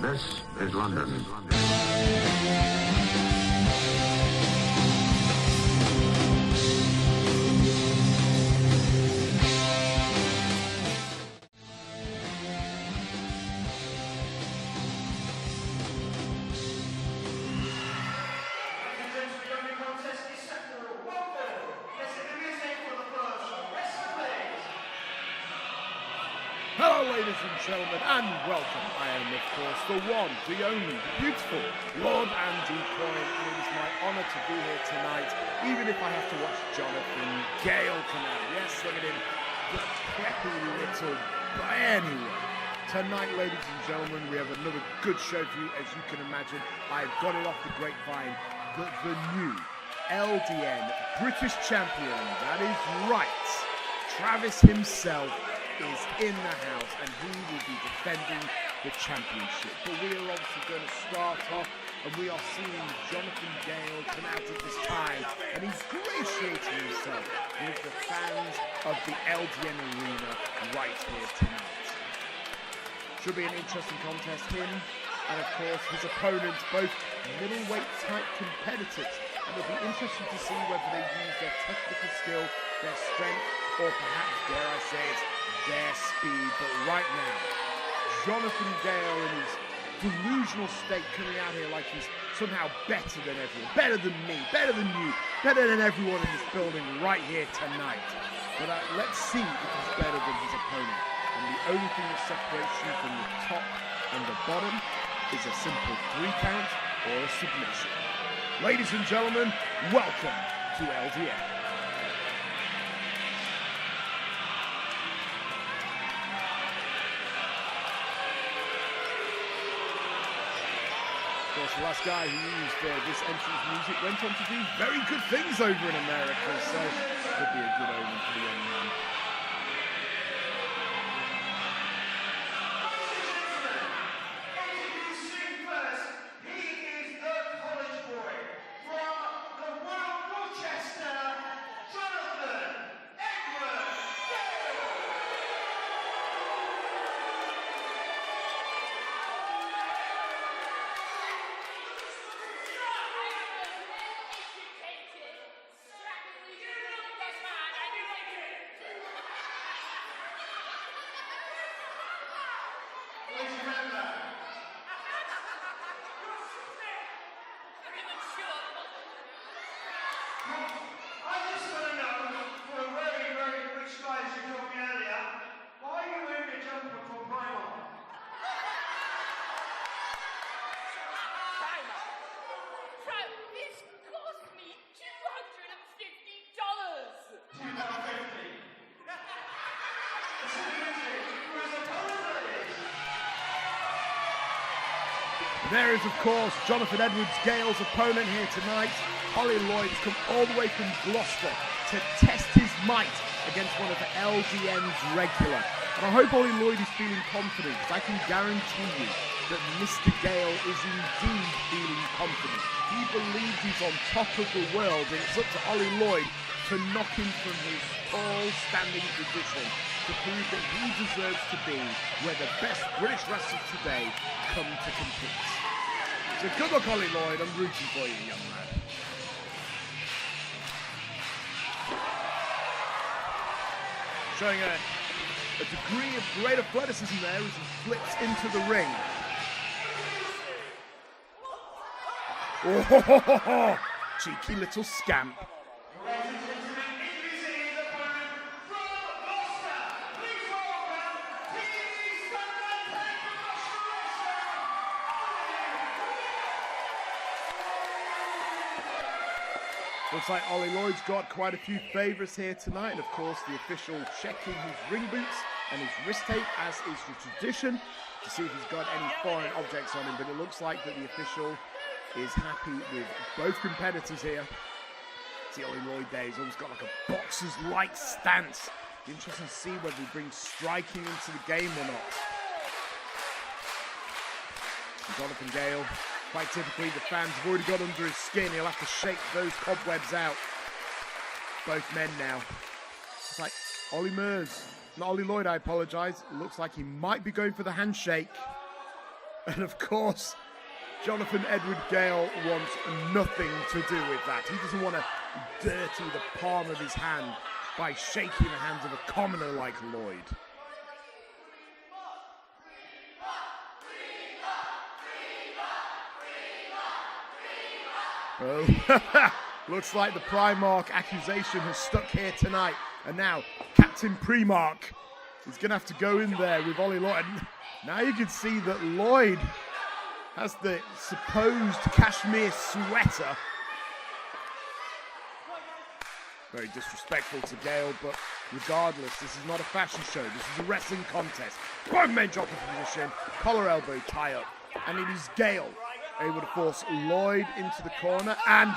This is London. Hello ladies and gentlemen, and welcome. I am of course the one, the only, the beautiful Lord Andy Coyne, and it is my honour to be here tonight, even if I have to watch Jonathan Gale come out. Yes, look at him, the preppy little, but anyway. Tonight, ladies and gentlemen, we have another good show for you. As you can imagine, I've got it off the grapevine that the new LDN British champion, that is right, Travis himself, is in the house and he will be defending the championship. But we are obviously going to start off, and we are seeing Jonathan Gale come out at this time, and he's ingratiating himself with the fans of the LDN arena right here tonight. Should be an interesting contest. Him and of course his opponents, both middleweight type competitors, and it'll be interesting to see whether they use their technical skill, their strength, or perhaps, dare I say it, their speed. But right now, Jonathan Gale in his delusional state, coming out here like he's somehow better than everyone, better than me, better than you, better than everyone in this building right here tonight. But let's see if he's better than his opponent. And the only thing that separates you from the top and the bottom is a simple 3 count or a submission. Ladies and gentlemen, welcome to LDN. Of course, the last guy who used this entrance music went on to do very good things over in America, so could be a good omen for the young man. There is, of course, Jonathan Edwards, Gale's opponent here tonight. Olly Lloyd has come all the way from Gloucester to test his might against one of the LDN's regular. And I hope Olly Lloyd is feeling confident, because I can guarantee you that Mr. Gale is indeed feeling confident. He believes he's on top of the world, and it's up to Olly Lloyd to knock him from his tall standing position to prove that he deserves to be where the best British wrestlers today come to compete. So good luck, Olly Lloyd. I'm rooting for you, young man. Showing a degree of great athleticism there as he flips into the ring. Oh, cheeky little scamp. Looks like Olly Lloyd's got quite a few favourites here tonight, and of course the official checking his ring boots and his wrist tape, as is the tradition, to see if he's got any foreign objects on him. But it looks like that the official is happy with both competitors here. See Olly Lloyd there, he's almost got like a boxer's-like stance. Interesting to see whether he brings striking into the game or not. And Jonathan Gale, quite typically, the fans have already got under his skin. He'll have to shake those cobwebs out. Both men now. It's like Olly Lloyd, I apologise. It looks like he might be going for the handshake. And of course, Jonathan Edward Gale wants nothing to do with that. He doesn't want to dirty the palm of his hand by shaking the hands of a commoner like Lloyd. Oh, looks like the Primark accusation has stuck here tonight. And now, Captain Primark is going to have to go in there with Olly Lloyd. Now you can see that Lloyd has the supposed cashmere sweater. Very disrespectful to Gale, but regardless, this is not a fashion show. This is a wrestling contest. Both men drop into position, collar elbow tie up, and it is Gale able to force Lloyd into the corner. And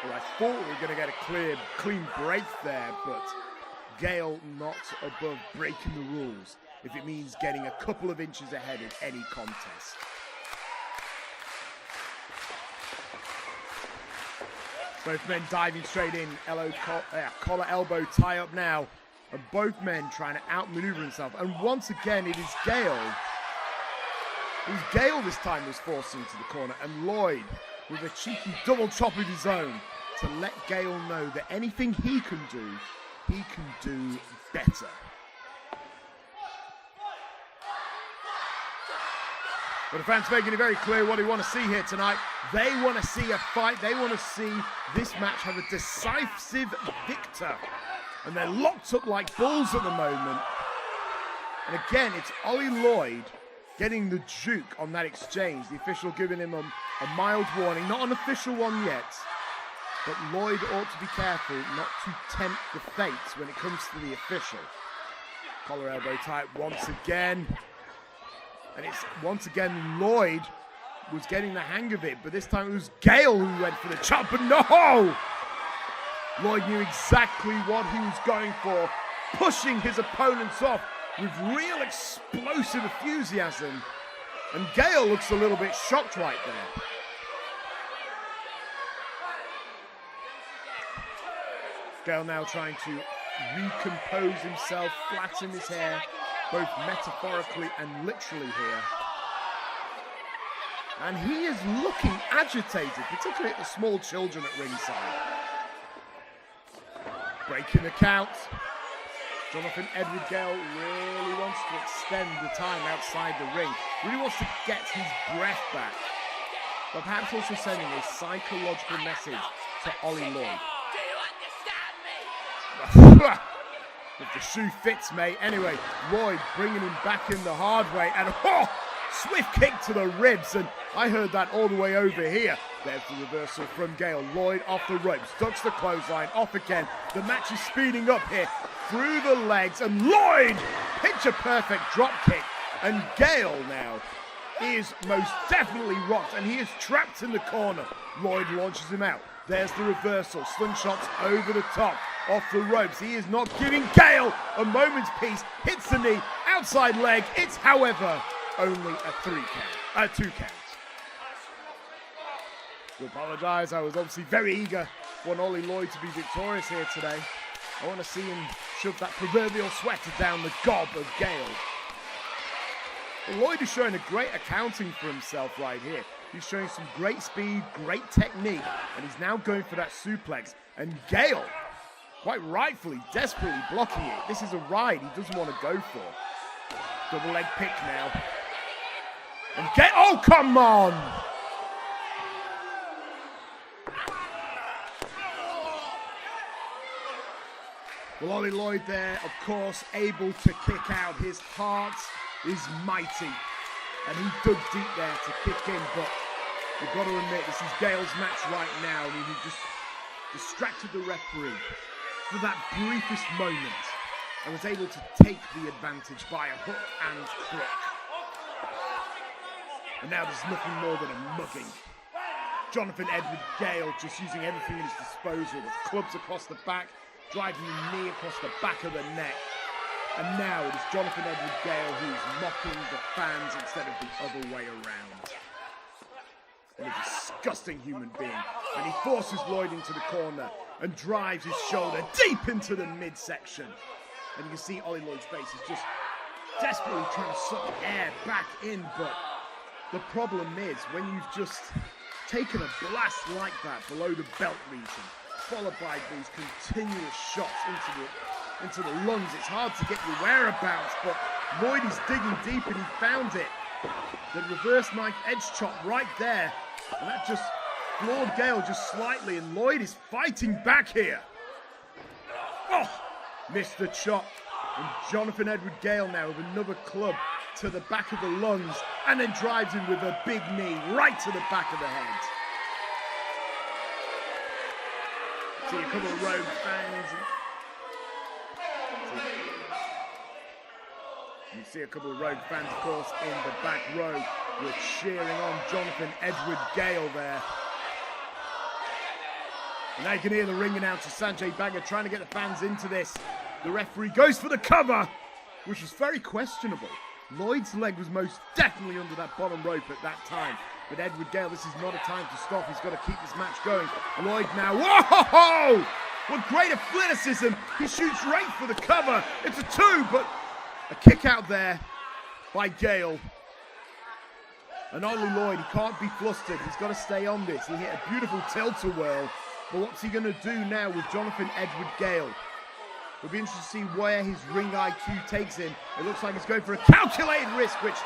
well, I thought we were going to get a clean break there, but Gale not above breaking the rules if it means getting a couple of inches ahead in any contest. Both men diving straight in, collar elbow tie up now, and both men trying to outmaneuver himself. And once again, it is Gale. It was Gale this time was forced into the corner, and Lloyd with a cheeky double chop of his own to let Gale know that anything he can do better. But the fans making it very clear what they want to see here tonight. They want to see a fight. They want to see this match have a decisive victor. And they're locked up like bulls at the moment. And again, it's Olly Lloyd getting the juke on that exchange. The official giving him a mild warning. Not an official one yet. But Lloyd ought to be careful not to tempt the fates when it comes to the official. Collar elbow tie once again. And it's once again Lloyd was getting the hang of it, but this time it was Gale who went for the chop, but no! Lloyd knew exactly what he was going for, pushing his opponents off with real explosive enthusiasm. And Gale looks a little bit shocked right there. Gale now trying to recompose himself, flatten his hair, both metaphorically and literally here. And he is looking agitated, particularly at the small children at ringside. Breaking the count. Jonathan Edward Gale really wants to extend the time outside the ring. Really wants to get his breath back. But perhaps also sending a psychological message to Olly Lloyd. Do you understand me? If the shoe fits, mate. Anyway, Lloyd bringing him back in the hard way. And swift kick to the ribs. And I heard that all the way over here. There's the reversal from Gale. Lloyd off the ropes. Ducks the clothesline. Off again. The match is speeding up here. Through the legs. And Lloyd! Picture perfect drop kick. And Gale now is most definitely rocked. And he is trapped in the corner. Lloyd launches him out. There's the reversal. Slingshots over the top. Off the ropes. He is not giving Gale a moment's peace. Hits the knee. Outside leg. It's, however, only a 2 count. To apologise. I was obviously very eager for Olly Lloyd to be victorious here today. I want to see him shove that proverbial sweater down the gob of Gale. But Lloyd is showing a great accounting for himself right here. He's showing some great speed, great technique, and he's now going for that suplex. And Gale, quite rightfully, desperately blocking it. This is a ride he doesn't want to go for. Double leg pick now. And Gale, oh, come on! Well, Olly Lloyd there, of course, able to kick out. His heart is mighty. And he dug deep there to kick in, but we've got to admit, this is Gale's match right now. I mean, he just distracted the referee for that briefest moment and was able to take the advantage by a hook and crook. And now there's nothing more than a mugging. Jonathan Edward Gale just using everything at his disposal. The clubs across the back, driving the knee across the back of the neck. And now it is Jonathan Edward Gale who's mocking the fans instead of the other way around. And a disgusting human being. And he forces Lloyd into the corner and drives his shoulder deep into the midsection. And you can see Olly Lloyd's face is just desperately trying to suck air back in, but The problem is when you've just taken a blast like that below the belt region, followed by these continuous shots into the lungs, it's hard to get your whereabouts, but Lloyd is digging deep and he found it. The reverse knife edge chop right there, and that just floored Gale just slightly, and Lloyd is fighting back here. Oh, missed the chop, and Jonathan Edward Gale now with another club to the back of the lungs, and then drives him with a big knee right to the back of the head. See a couple of rogue fans. You see a couple of rogue fans, of course, in the back row. We're cheering on Jonathan Edward Gale there. And now you can hear the ring announcer, Sanjay Bagga, trying to get the fans into this. The referee goes for the cover, which was very questionable. Lloyd's leg was most definitely under that bottom rope at that time. But Edward Gale, this is not a time to stop. He's got to keep this match going. Lloyd now, whoa! What great athleticism. He shoots right for the cover. It's a 2, but a kick out there by Gale. And Olly Lloyd, he can't be flustered. He's got to stay on this. He hit a beautiful tilt-a-whirl. But what's he going to do now with Jonathan Edward Gale? It'll be interesting to see where his ring IQ takes him. It looks like he's going for a calculated risk, which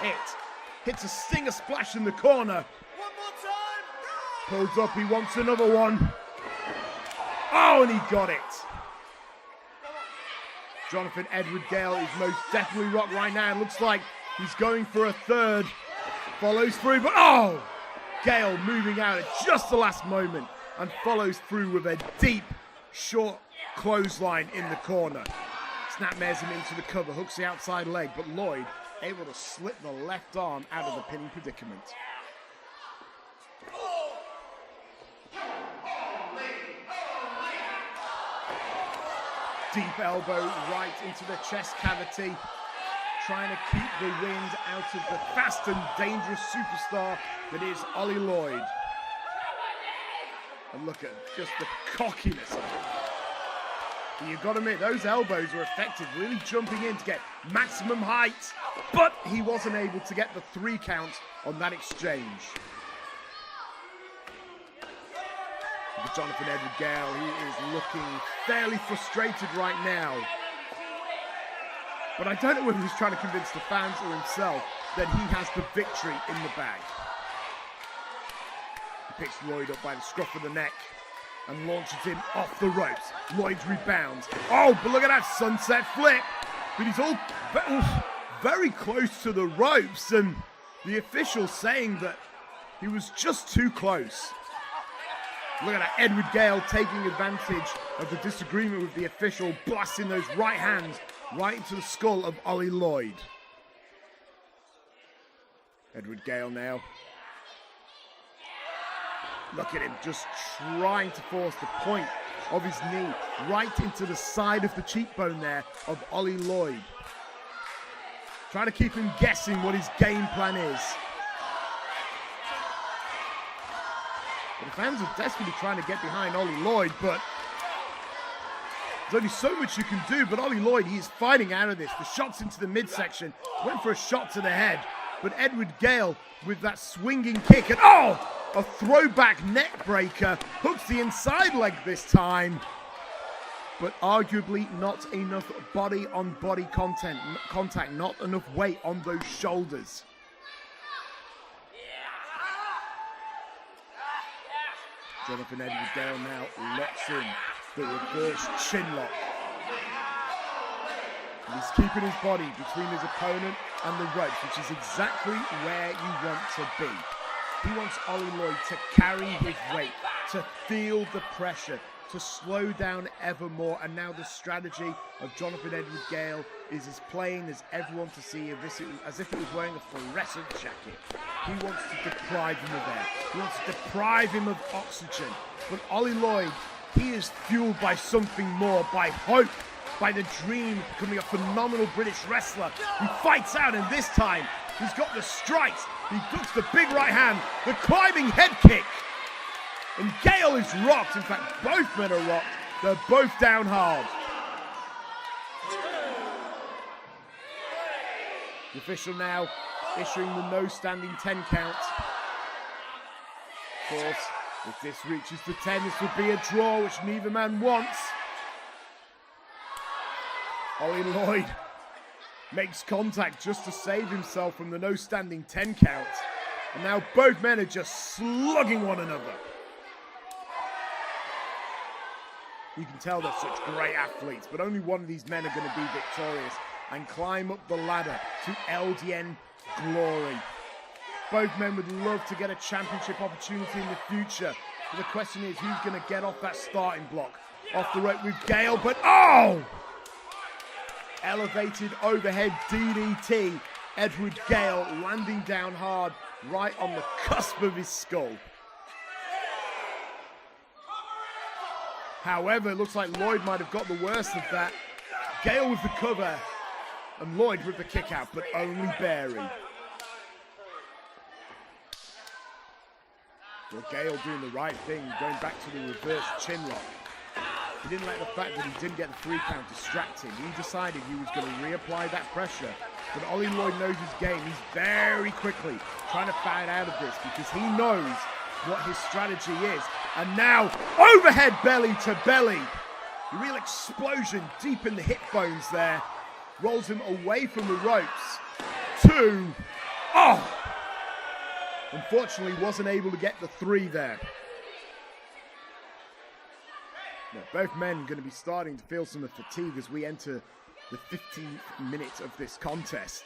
hits a stinger splash in the corner. One more time. Pulls up, he wants another one. Oh, and he got it. Jonathan Edward Gale is most definitely rocked right now. It looks like he's going for a third. Follows through, but oh! Gale moving out at just the last moment and follows through with a deep, short clothesline in the corner. Snapmares him into the cover, hooks the outside leg, but Lloyd able to slip the left arm out of the pinning predicament. Deep elbow right into the chest cavity, trying to keep the wind out of the fast and dangerous superstar that is Olly Lloyd. And look at just the cockiness of it. You've got to admit, those elbows were effective, really jumping in to get maximum height, but he wasn't able to get the 3 count on that exchange. Look at Jonathan Edward Gale, he is looking fairly frustrated right now. But I don't know whether he's trying to convince the fans or himself that he has the victory in the bag. He picks Lloyd up by the scruff of the neck and launches him off the ropes. Lloyd's rebounds. Oh, but look at that sunset flip. But he's all very close to the ropes, and the official saying that he was just too close. Look at that, Edward Gale taking advantage of the disagreement with the official, blasting those right hands right into the skull of Olly Lloyd. Edward Gale now. Look at him just trying to force the point of his knee right into the side of the cheekbone there of Olly Lloyd. Trying to keep him guessing what his game plan is. But the fans are desperately trying to get behind Olly Lloyd, but there's only so much you can do. But Olly Lloyd, he is fighting out of this. The shots into the midsection, went for a shot to the head. But Edward Gale with that swinging kick, and oh! A throwback neck breaker, hooks the inside leg this time, but arguably not enough body-on-body contact, not enough weight on those shoulders. Jonathan Edward Gale now locks in the reverse chin lock. And he's keeping his body between his opponent and the ropes, which is exactly where you want to be. He wants Olly Lloyd to carry his weight, to feel the pressure, to slow down ever more. And now the strategy of Jonathan Edward Gale is as plain as everyone to see, as if he was wearing a fluorescent jacket. He wants to deprive him of air. He wants to deprive him of oxygen. But Olly Lloyd, he is fueled by something more, by hope, by the dream of becoming a phenomenal British wrestler. He fights out, and this time, he's got the strikes. He ducks the big right hand, the climbing head kick. And Gale is rocked. In fact, both men are rocked. They're both down hard. The official now issuing the no standing 10 count. Of course, if this reaches the 10, this would be a draw, which neither man wants. Olly Lloyd makes contact just to save himself from the no standing 10 count. And now both men are just slugging one another. You can tell they're such great athletes, but only one of these men are going to be victorious and climb up the ladder to LDN glory. Both men would love to get a championship opportunity in the future. But the question is, who's going to get off that starting block? Off the rope with Gale, but oh! Elevated overhead DDT. Edward Gale landing down hard, right on the cusp of his skull. However, it looks like Lloyd might have got the worst of that. Gale with the cover, and Lloyd with the kick out, but only barely. Well, Gale doing the right thing, going back to the reverse chin lock. He didn't let the fact that he didn't get the 3 count distract him. He decided he was going to reapply that pressure. But Olly Lloyd knows his game. He's very quickly trying to fight out of this because he knows what his strategy is. And now, overhead belly to belly. A real explosion deep in the hip bones there. Rolls him away from the ropes. 2. Oh! Unfortunately, wasn't able to get the 3 there. Now, both men going to be starting to feel some fatigue as we enter the 15th minute of this contest.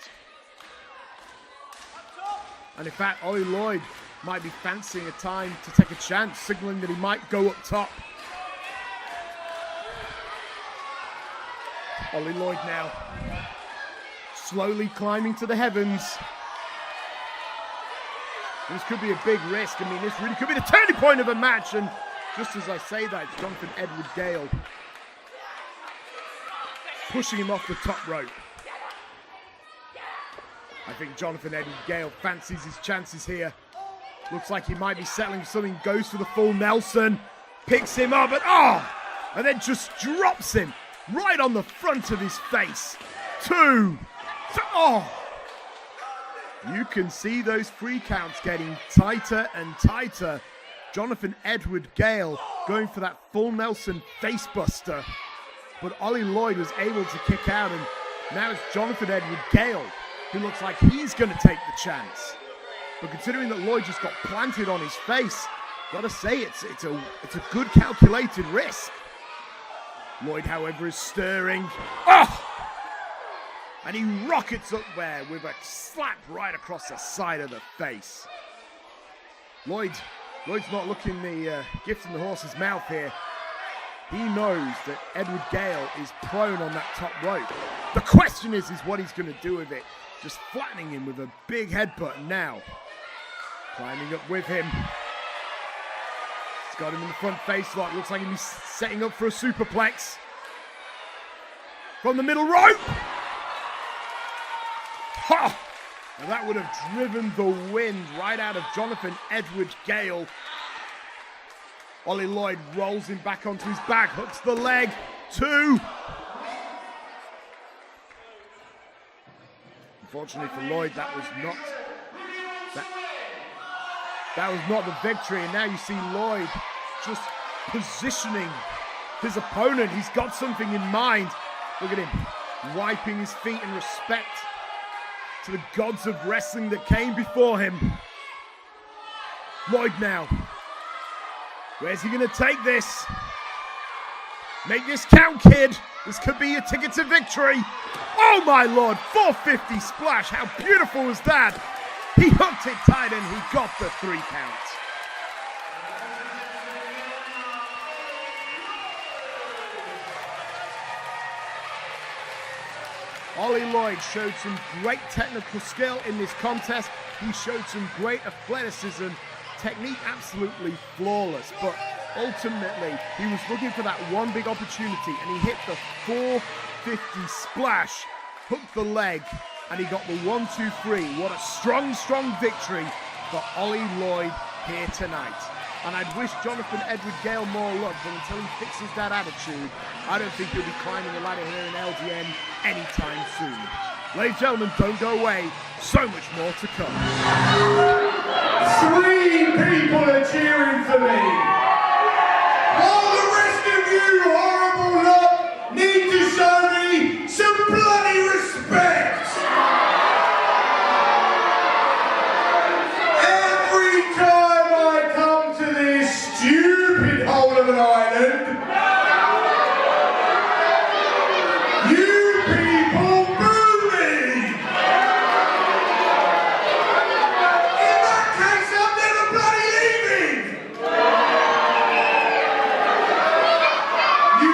And in fact, Olly Lloyd might be fancying a time to take a chance, signaling that he might go up top. Olly Lloyd now slowly climbing to the heavens. This could be a big risk. I mean, this really could be the turning point of a match. And just as I say that, it's Jonathan Edward Gale pushing him off the top rope. I think Jonathan Edward Gale fancies his chances here. Looks like he might be settling for something. Goes for the full Nelson. Picks him up and and then just drops him right on the front of his face. 2. You can see those 3 counts getting tighter and tighter. Jonathan Edward Gale going for that full Nelson facebuster. But Olly Lloyd was able to kick out, and now it's Jonathan Edward Gale who looks like he's going to take the chance. But considering that Lloyd just got planted on his face, gotta say it's a good calculated risk. Lloyd, however, is stirring. And he rockets up there with a slap right across the side of the face. Lloyd's not looking the gift in the horse's mouth here. He knows that Edward Gale is prone on that top rope. The question is what he's going to do with it. Just flattening him with a big headbutt now. Climbing up with him. He's got him in the front face lock. Looks like he's setting up for a superplex. From the middle rope. Ha! And that would have driven the wind right out of Jonathan Edward Gale. Olly Lloyd rolls him back onto his back, hooks the leg. 2. Unfortunately for Lloyd, that was not the victory. And now you see Lloyd just positioning his opponent. He's got something in mind. Look at him wiping his feet in respect to the gods of wrestling that came before him. Lloyd now. Where's he going to take this? Make this count, kid. This could be your ticket to victory. Oh my lord, 450 splash. How beautiful was that? He hooked it tight and he got the 3 count. Olly Lloyd showed some great technical skill in this contest. He showed some great athleticism. Technique absolutely flawless, but ultimately he was looking for that one big opportunity and he hit the 450 splash, hooked the leg, and he got the 1, 2, 3. What a strong victory for Olly Lloyd here tonight. And I'd wish Jonathan Edward Gale more luck, but until he fixes that attitude, I don't think he'll be climbing the ladder here in LDN anytime soon. Ladies and gentlemen, don't go away. So much more to come. 3 people are cheering for me. While the rest of you horrible lot need to show me some bloody respect. Every time I come to this stupid hole of an island, you people boo me. In that case, I'm never bloody leaving. You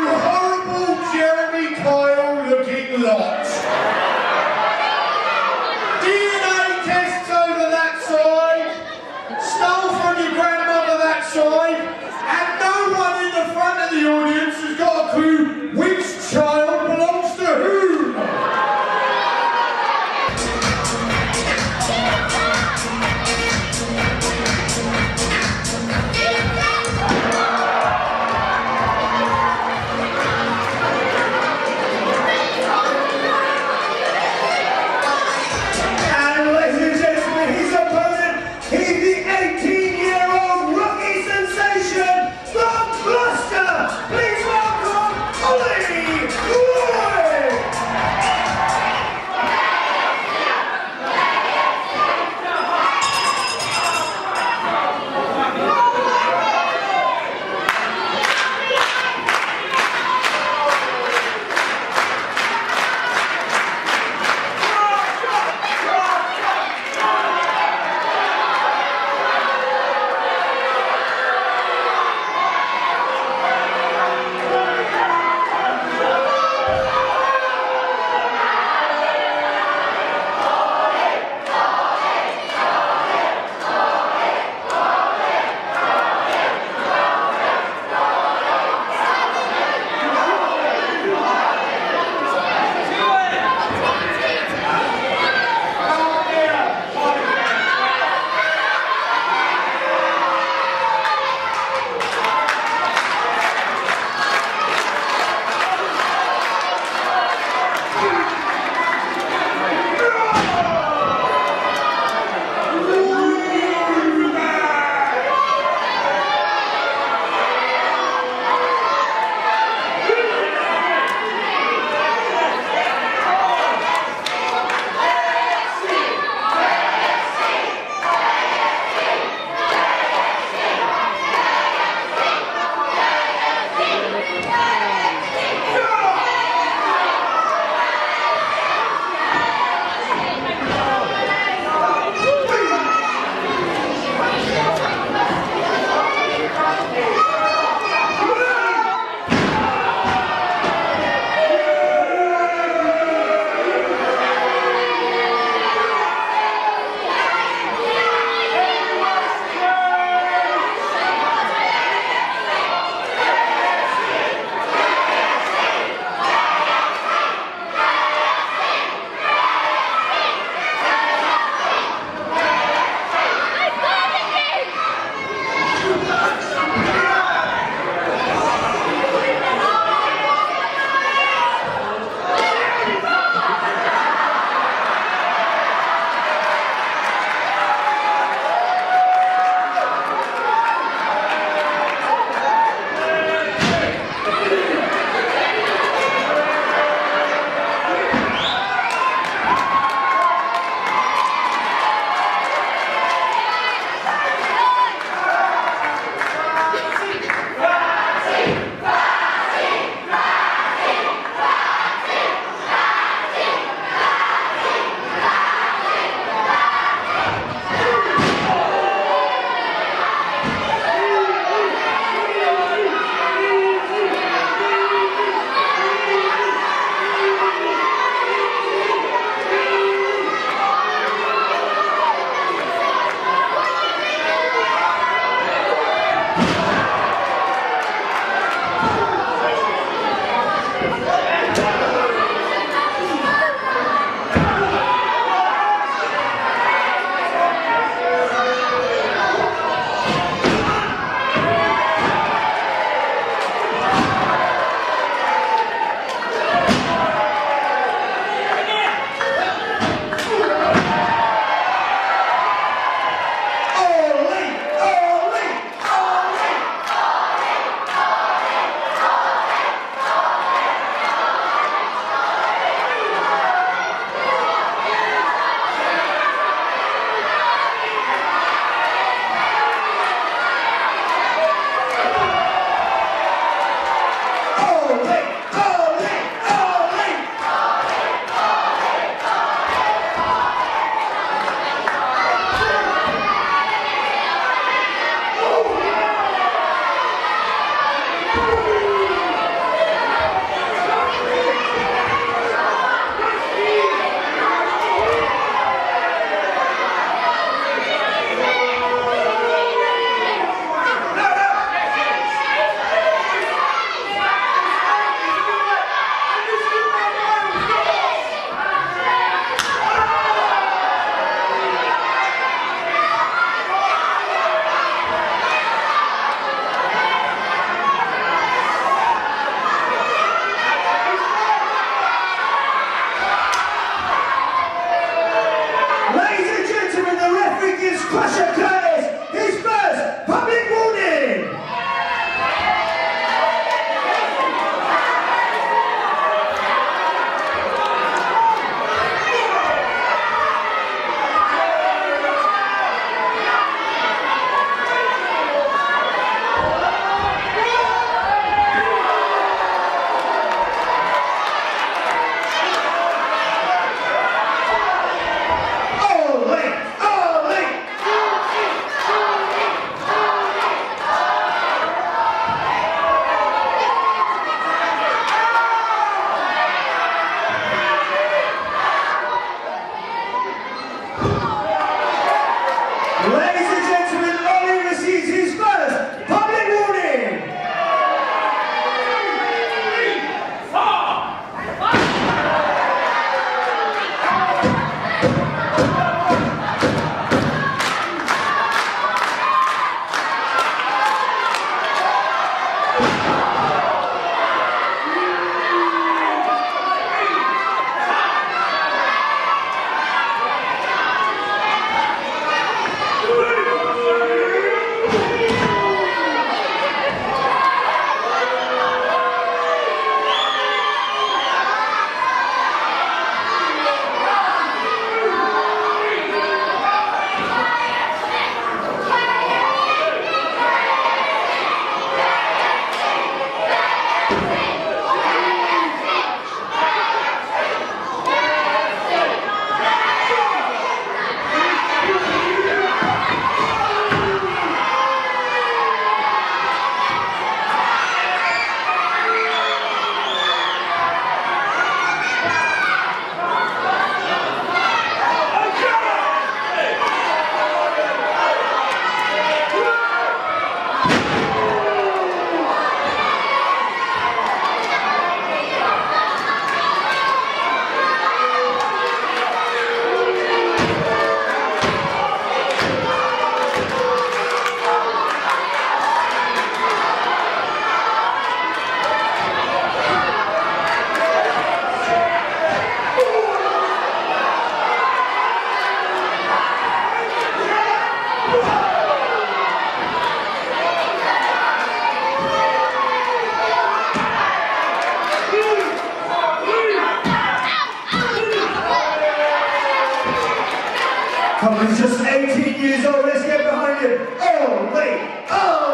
18 years old. Let's get behind him. Olly! Olly!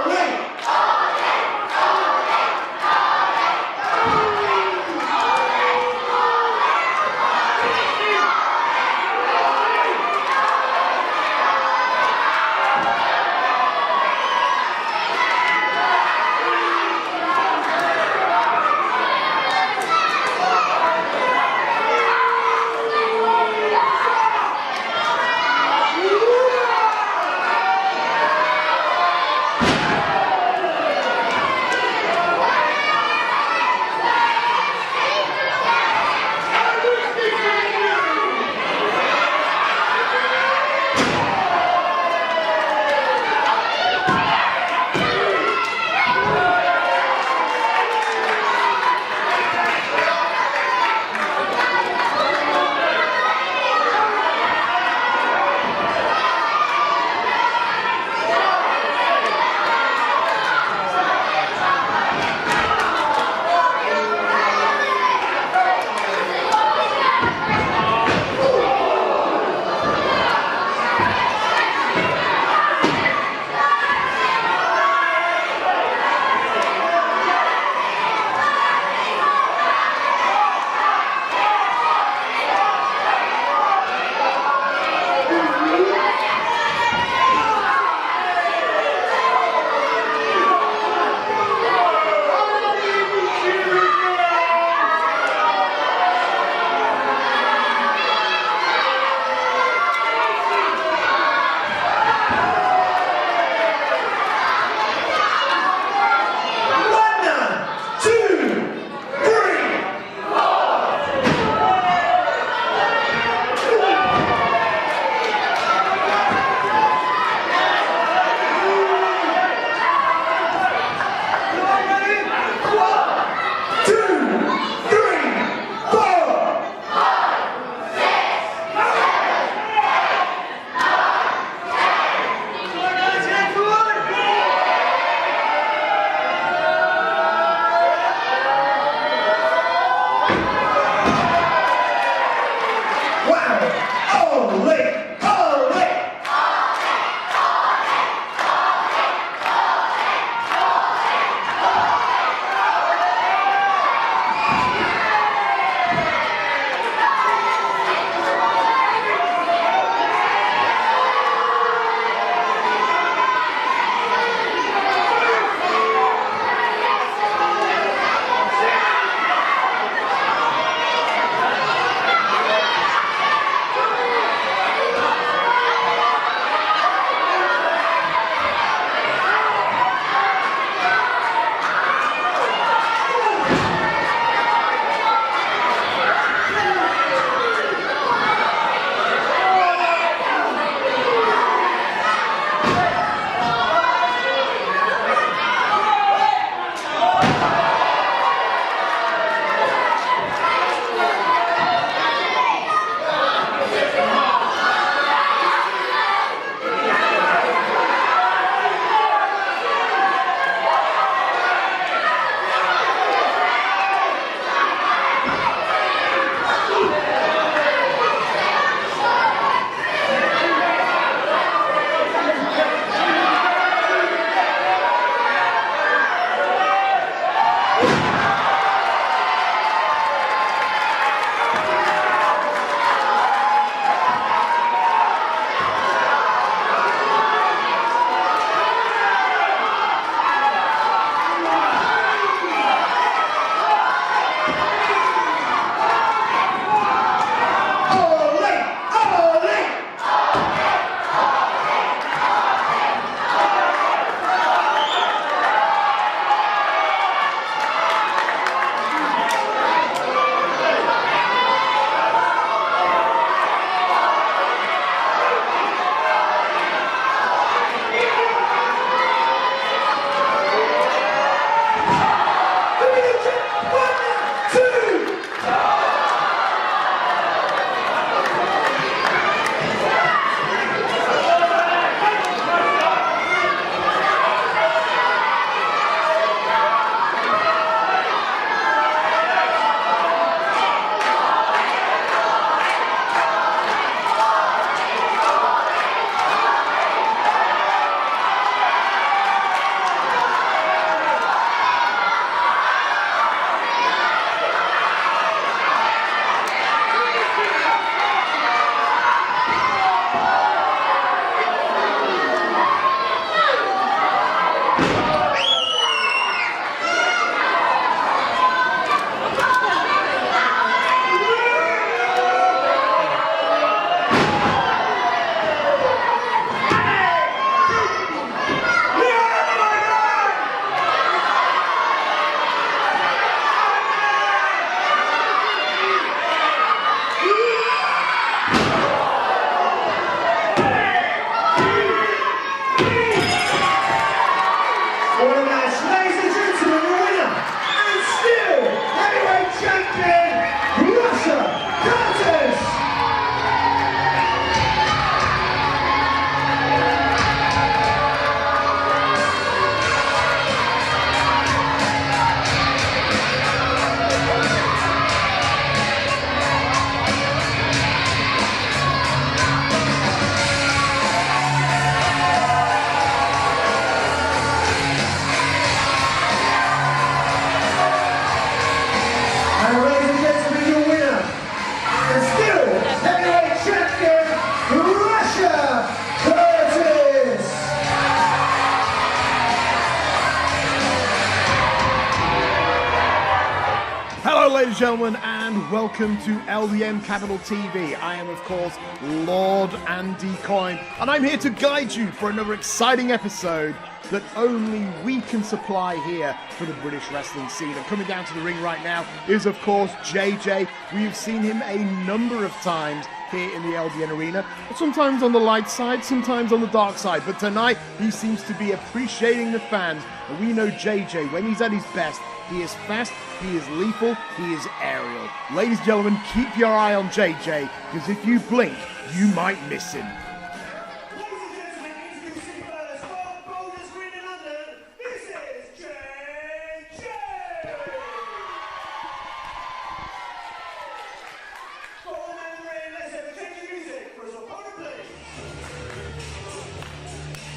ladies and gentlemen, and welcome to LDN Capital TV. I am, of course, Lord Andy Coyne, and I'm here to guide you for another exciting episode that only we can supply here for the British wrestling scene. And coming down to the ring right now is, of course, JJ. We've seen him a number of times here in the LDN arena, sometimes on the light side, sometimes on the dark side, but tonight he seems to be appreciating the fans. And we know JJ, when he's at his best, he is fast, he is lethal, he is aerial. Ladies and gentlemen, keep your eye on JJ, because if you blink, you might miss him.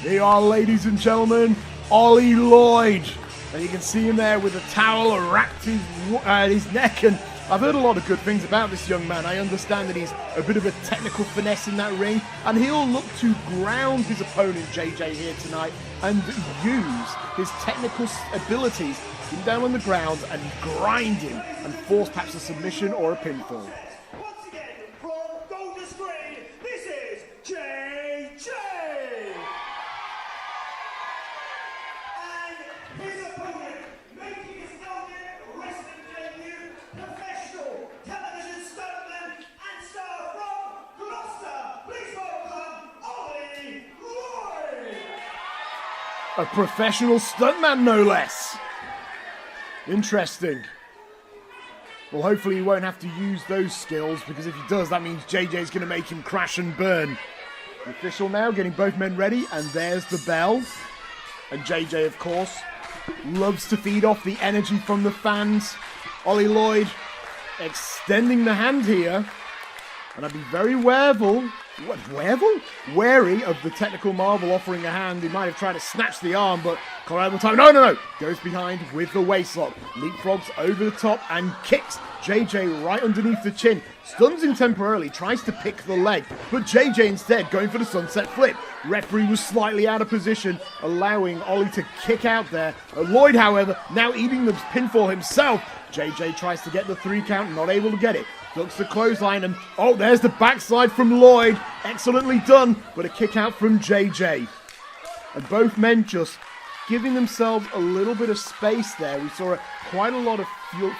Here you are, ladies and gentlemen, Olly Lloyd. And you can see him there with a towel wrapped his neck. And I've heard a lot of good things about this young man. I understand that he's a bit of a technical finesse in that ring. And he'll look to ground his opponent, JJ, here tonight. And use his technical abilities to get him down on the ground and grind him. And force perhaps a submission or a pinfall. Once again, from Golden Screen, this is JJ! His opponent, making his LDN Wrestling debut, professional television stuntman and star from Gloucester. Please welcome Olly Lloyd. A professional stuntman, no less. Interesting. Well, hopefully he won't have to use those skills, because if he does, that means JJ's going to make him crash and burn. The official now getting both men ready, and there's the bell. And JJ, of course, loves to feed off the energy from the fans. Olly Lloyd extending the hand here. And I'd be very wary of the technical marvel offering a hand. He might have tried to snatch the arm, but Colorado time. No. Goes behind with the waistlock. Leapfrogs over the top and kicks JJ right underneath the chin. Stuns him temporarily, tries to pick the leg, but JJ instead going for the sunset flip. Referee was slightly out of position, allowing Olly to kick out there. Lloyd, however, now eating the pinfall himself. JJ tries to get the 3 count, not able to get it. Looks the clothesline, and oh, there's the backside from Lloyd. Excellently done, but a kick out from JJ. And both men just giving themselves a little bit of space there. We saw quite a lot of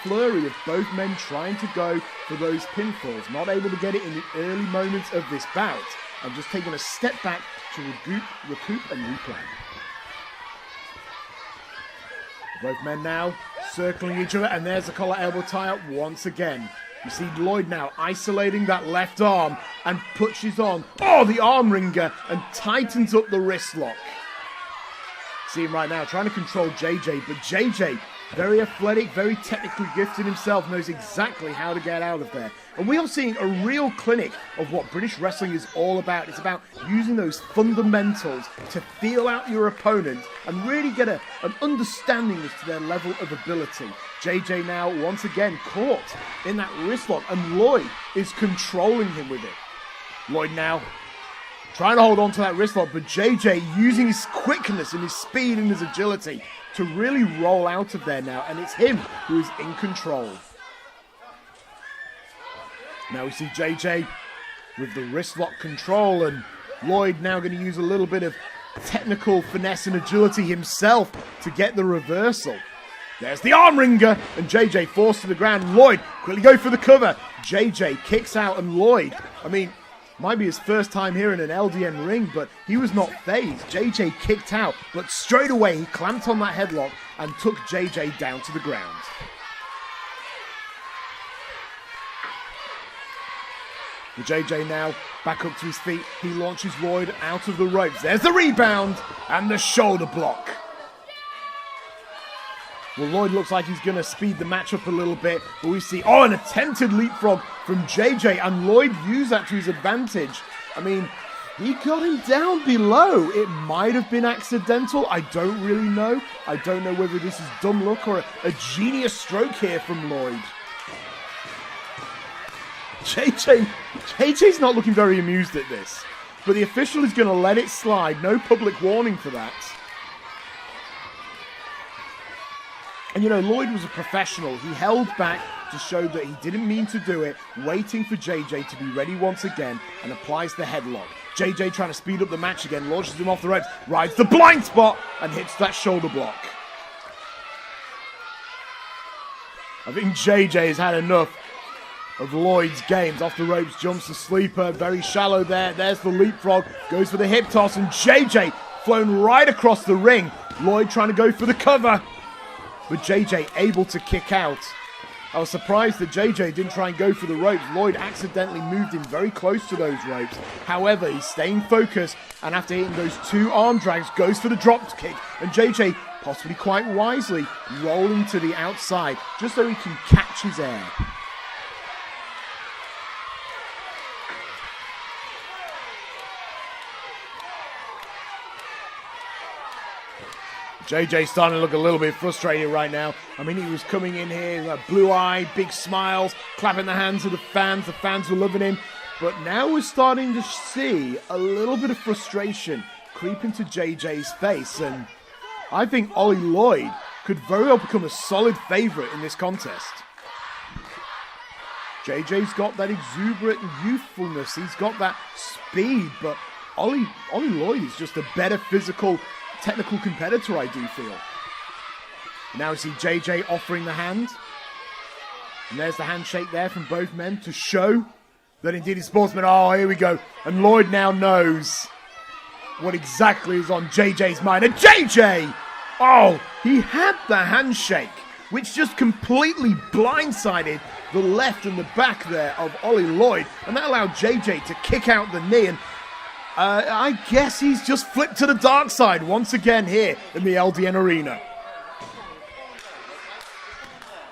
flurry of both men trying to go for those pinfalls. Not able to get it in the early moments of this bout. And just taking a step back to recoup and replan. Both men now circling each other, and there's the collar elbow tie-up once again. You see Lloyd now isolating that left arm and pushes on. Oh, the arm wringer, and tightens up the wrist lock. See him right now trying to control JJ, but JJ, very athletic, very technically gifted himself, knows exactly how to get out of there. And we are seeing a real clinic of what British wrestling is all about. It's about using those fundamentals to feel out your opponent and really get an understanding as to their level of ability. JJ now once again caught in that wrist lock, and Lloyd is controlling him with it. Lloyd now trying to hold on to that wrist lock, but JJ using his quickness and his speed and his agility to really roll out of there now, and it's him who is in control. Now we see JJ with the wrist lock control, and Lloyd now going to use a little bit of technical finesse and agility himself to get the reversal. There's the arm wringer, and JJ forced to the ground. Lloyd quickly go for the cover. JJ kicks out, and Lloyd, might be his first time here in an LDN ring, but he was not fazed. JJ kicked out, but straight away he clamped on that headlock and took JJ down to the ground. With JJ now back up to his feet, he launches Lloyd out of the ropes. There's the rebound and the shoulder block. Well, Lloyd looks like he's going to speed the match up a little bit, but we see, an attempted leapfrog from JJ, and Lloyd used that to his advantage. He got him down below. It might have been accidental. I don't really know. I don't know whether this is dumb luck or a genius stroke here from Lloyd. JJ's not looking very amused at this, but the official is going to let it slide. No public warning for that. And Lloyd was a professional. He held back to show that he didn't mean to do it, waiting for JJ to be ready once again, and applies the headlock. JJ trying to speed up the match again, launches him off the ropes, rides the blind spot, and hits that shoulder block. I think JJ has had enough of Lloyd's games. Off the ropes, jumps the sleeper, very shallow there. There's the leapfrog, goes for the hip toss, and JJ flown right across the ring. Lloyd trying to go for the cover, but JJ able to kick out. I was surprised that JJ didn't try and go for the ropes. Lloyd accidentally moved in very close to those ropes. However, he's staying focused, and after hitting those 2 arm drags, goes for the drop kick, and JJ, possibly quite wisely, rolling to the outside, just so he can catch his air. JJ's starting to look a little bit frustrated right now. I mean, he was coming in here, blue-eyed, big smiles, clapping the hands of the fans. The fans were loving him. But now we're starting to see a little bit of frustration creep into JJ's face. And I think Olly Lloyd could very well become a solid favorite in this contest. JJ's got that exuberant youthfulness. He's got that speed. But Olly Lloyd is just a better physical, technical competitor, I do feel. Now we see JJ offering the hand. And there's the handshake there from both men to show that indeed he's sportsman. Oh, here we go. And Lloyd now knows what exactly is on JJ's mind. And JJ! Oh, he had the handshake, which just completely blindsided the left and the back there of Olly Lloyd. And that allowed JJ to kick out the knee. And I guess he's just flipped to the dark side once again here in the LDN arena.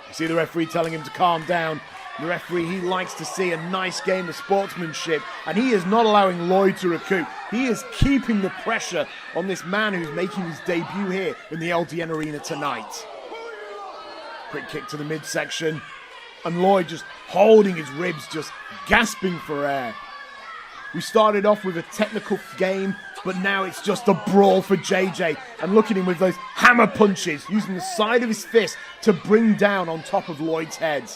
You see the referee telling him to calm down. The referee, he likes to see a nice game of sportsmanship, and he is not allowing Lloyd to recoup. He is keeping the pressure on this man who's making his debut here in the LDN arena tonight. Quick kick to the midsection, and Lloyd just holding his ribs, just gasping for air. We started off with a technical game, but now it's just a brawl for JJ. And look at him with those hammer punches, using the side of his fist to bring down on top of Lloyd's head.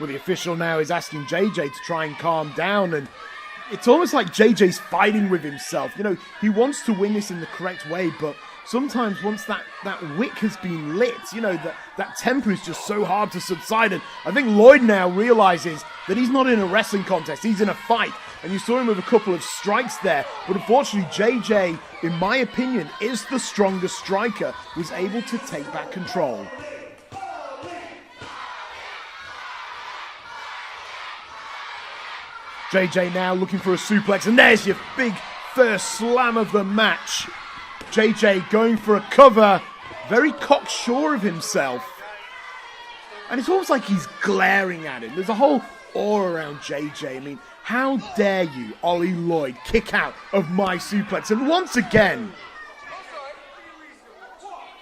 Well, the official now is asking JJ to try and calm down, and it's almost like JJ's fighting with himself. You know, he wants to win this in the correct way, but sometimes once that wick has been lit, you know, that temper is just so hard to subside. And I think Lloyd now realizes that he's not in a wrestling contest, he's in a fight. And you saw him with a couple of strikes there. But unfortunately, JJ, in my opinion, is the stronger striker, was able to take back control. JJ now looking for a suplex, and there's your big first slam of the match. JJ going for a cover, very cocksure of himself. And it's almost like he's glaring at him. There's a whole aura around JJ. I mean, how dare you, Olly Lloyd, kick out of my suplex? And once again,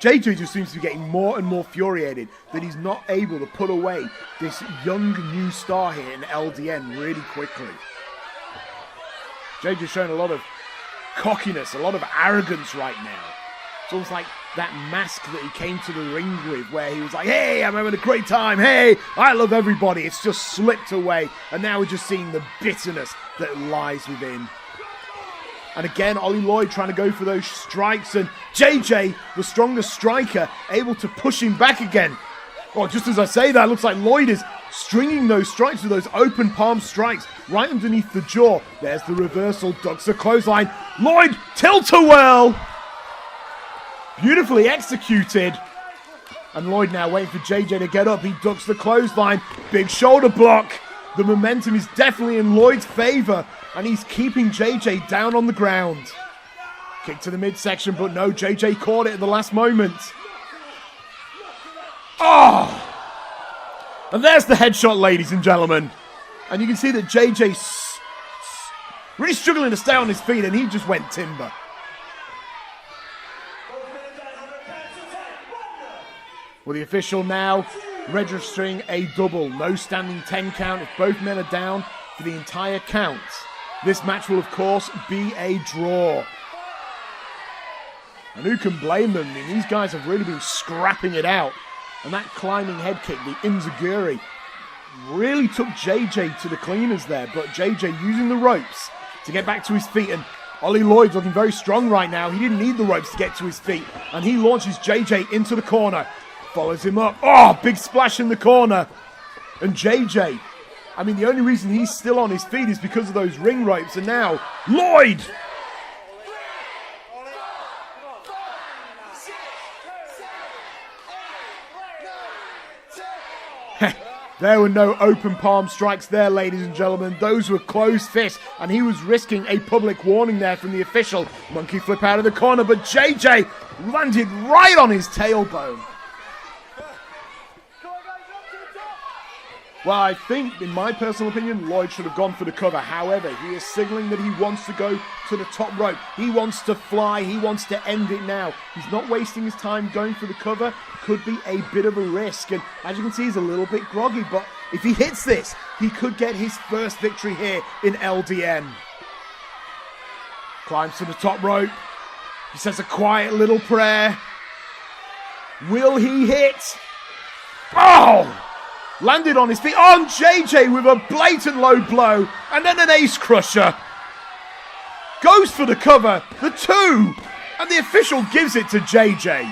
JJ just seems to be getting more and more infuriated that he's not able to put away this young new star here in LDN really quickly. JJ's showing a lot of cockiness, a lot of arrogance right now. It's almost like that mask that he came to the ring with, where he was like, hey, I'm having a great time, hey, I love everybody. It's just slipped away, and now we're just seeing the bitterness that lies within. And again, Olly Lloyd trying to go for those strikes, and JJ, the strongest striker, able to push him back again. Well, just as I say that, it looks like Lloyd is stringing those strikes with those open palm strikes right underneath the jaw. There's the reversal, ducks a clothesline. Lloyd, tilt-a-whirl! Beautifully executed. And Lloyd now waiting for JJ to get up. He ducks the clothesline, big shoulder block. The momentum is definitely in Lloyd's favor, and he's keeping JJ down on the ground. Kick to the midsection, but no, JJ caught it at the last moment. Oh! And there's the headshot, ladies and gentlemen. And you can see that JJ's really struggling to stay on his feet, and he just went timber. Well, the official now registering a double. No standing 10 count if both men are down for the entire count. This match will, of course, be a draw. And who can blame them? I mean, these guys have really been scrapping it out And that climbing head kick, the Inzaguri, really took JJ to the cleaners there. But JJ using the ropes to get back to his feet. And Olly Lloyd's looking very strong right now. He didn't need the ropes to get to his feet. And he launches JJ into the corner. Follows him up. Oh, big splash in the corner. And JJ, I mean, the only reason he's still on his feet is because of those ring ropes. And now, Lloyd! There were no open palm strikes there, ladies and gentlemen. Those were closed fists, and he was risking a public warning there from the official. Monkey flip out of the corner, but JJ landed right on his tailbone. Well, I think, in my personal opinion, Lloyd should have gone for the cover. However, he is signaling that he wants to go to the top rope. He wants to fly. He wants to end it now. He's not wasting his time going for the cover. Could be a bit of a risk. And as you can see, he's a little bit groggy. But if he hits this, he could get his first victory here in LDN. Climbs to the top rope. He says a quiet little prayer. Will he hit? Oh! Landed on his feet on JJ with a blatant low blow and then an ace crusher. Goes for the cover, the 2, and the official gives it to JJ.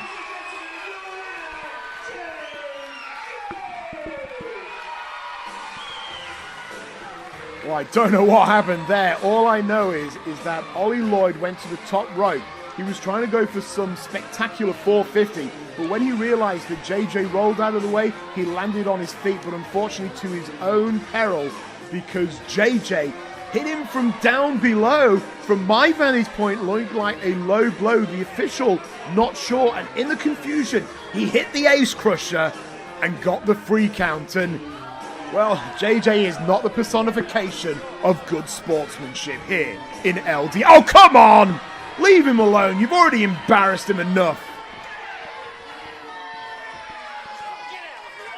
Well, I don't know what happened there. All I know is that Olly Lloyd went to the top rope. He was trying to go for some spectacular 450, but when he realized that JJ rolled out of the way, he landed on his feet, but unfortunately to his own peril, because JJ hit him from down below. From my vantage point, looked like a low blow. The official not sure, and in the confusion, he hit the ace crusher and got the free count. And well, JJ is not the personification of good sportsmanship here in LD. Oh, come on! Leave him alone. You've already embarrassed him enough.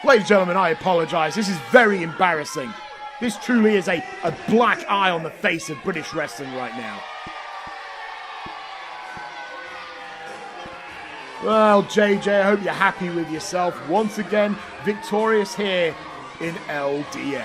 Ladies and gentlemen, I apologize. This is very embarrassing. This truly is a black eye on the face of British wrestling right now. Well, JJ, I hope you're happy with yourself. Once again, victorious here in LDN.